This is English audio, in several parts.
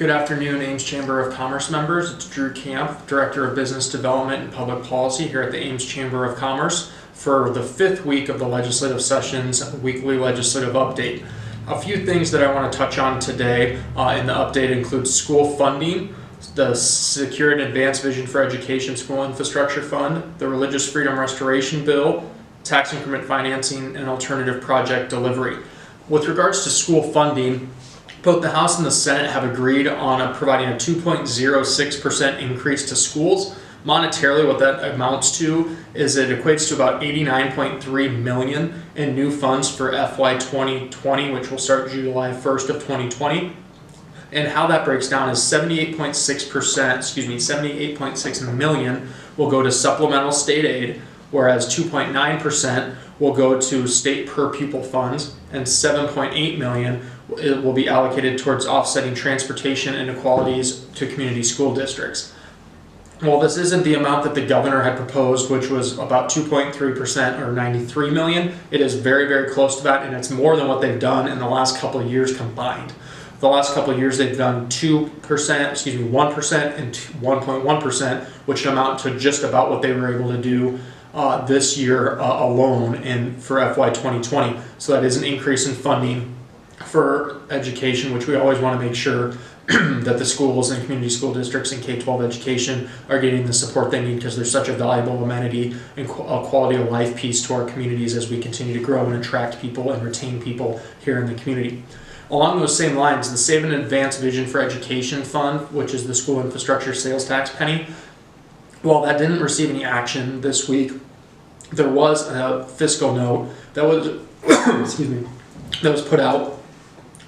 Good afternoon, Ames Chamber of Commerce members. It's Drew Camp, Director of Business Development and Public Policy here at the Ames Chamber of Commerce for the 5th week of the legislative session's weekly legislative update. A few things that I want to touch on today in the update include school funding, the Secure and Advanced Vision for Education School Infrastructure Fund, the Religious Freedom Restoration Bill, tax increment financing, and alternative project delivery. With regards to school funding, both the House and the Senate have agreed on providing a 2.06% increase to schools. Monetarily, what that amounts to is it equates to about $89.3 million in new funds for FY 2020, which will start July 1st of 2020. And how that breaks down is 78.6 million will go to supplemental state aid, whereas 2.9% will go to state per pupil funds, and 7.8 million will be allocated towards offsetting transportation inequalities to community school districts. Well, this isn't the amount that the governor had proposed, which was about 2.3% or 93 million. It is very, very close to that, and it's more than what they've done in the last couple of years combined. The last couple of years, they've done 1% and 1.1%, which amount to just about what they were able to do this year alone for FY 2020. So that is an increase in funding for education, which we always want to make sure that the schools and community school districts and K-12 education are getting the support they need, because they're such a valuable amenity and a quality of life piece to our communities as we continue to grow and attract people and retain people here in the community. Along those same lines, the Save and Advance Vision for Education Fund, which is the school infrastructure sales tax penny, while that didn't receive any action this week, there was a fiscal note that was that was put out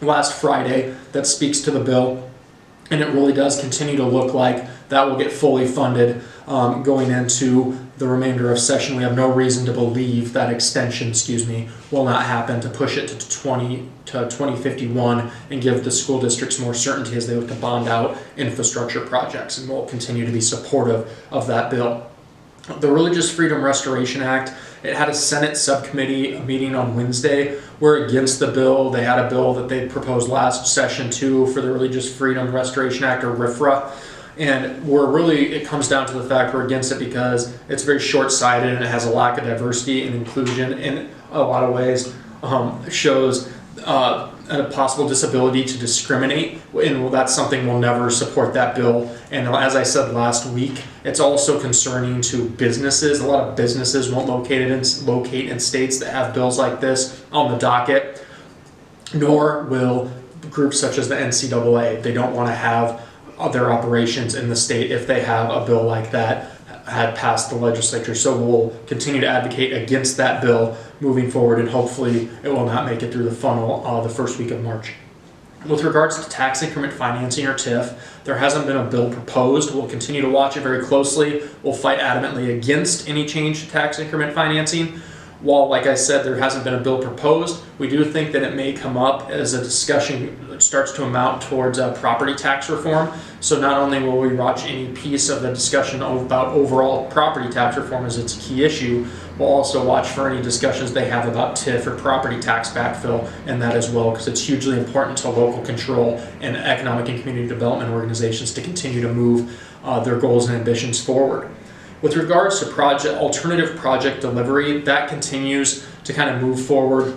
last Friday that speaks to the bill, and it really does continue to look like that will get fully funded going into the remainder of session. We have no reason to believe that extension, will not happen, to push it to 2051 and give the school districts more certainty as they look to bond out infrastructure projects, and we'll continue to be supportive of that bill. The Religious Freedom Restoration Act, it had a Senate subcommittee meeting on Wednesday. We're against the bill. They had a bill that they proposed last session too for the Religious Freedom Restoration Act, or RFRA. And it comes down to the fact we're against it because it's very short-sighted and it has a lack of diversity and inclusion in a lot of ways. Shows a possible disability to discriminate, and that's something we'll never support that bill. And as I said last week, it's also concerning to businesses. A lot of businesses won't locate in states that have bills like this on the docket, nor will groups such as the NCAA. They don't want to have their operations in the state if they have a bill like that had passed the legislature. So we'll continue to advocate against that bill moving forward, and hopefully it will not make it through the funnel the first week of March. With regards to tax increment financing, or TIF, there hasn't been a bill proposed. We'll continue to watch it very closely. We'll fight adamantly against any change to tax increment financing. While, like I said, there hasn't been a bill proposed, we do think that it may come up as a discussion starts to amount towards property tax reform. So not only will we watch any piece of the discussion about overall property tax reform as it's a key issue, we'll also watch for any discussions they have about TIF or property tax backfill and that as well, because it's hugely important to local control and economic and community development organizations to continue to move their goals and ambitions forward. With regards to alternative project delivery, that continues to kind of move forward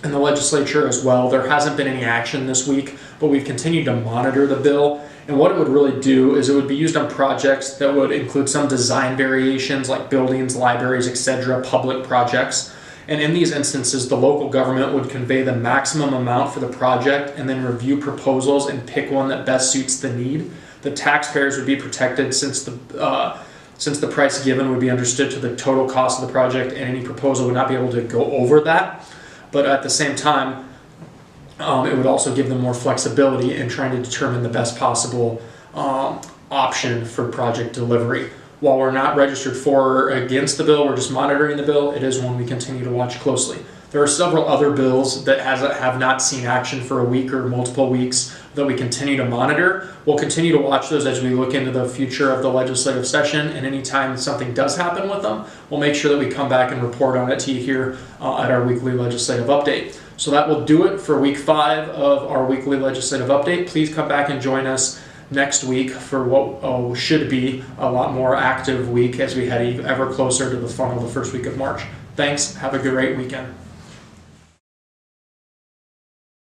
in the legislature as well. There hasn't been any action this week, but we've continued to monitor the bill. And what it would really do is it would be used on projects that would include some design variations like buildings, libraries, etc., public projects. And in these instances, the local government would convey the maximum amount for the project and then review proposals and pick one that best suits the need. The taxpayers would be protected since the price given would be understood to the total cost of the project, and any proposal would not be able to go over that. But at the same time, it would also give them more flexibility in trying to determine the best possible option for project delivery. While we're not registered for or against the bill, we're just monitoring the bill. It is one we continue to watch closely. There are several other bills that have not seen action for a week or multiple weeks that we continue to monitor. We'll continue to watch those as we look into the future of the legislative session, and anytime something does happen with them, we'll make sure that we come back and report on it to you here at our weekly legislative update. So that will do it for week 5 of our weekly legislative update. Please come back and join us next week for what should be a lot more active week as we head ever closer to the funnel the first week of March. Thanks. Have a great weekend.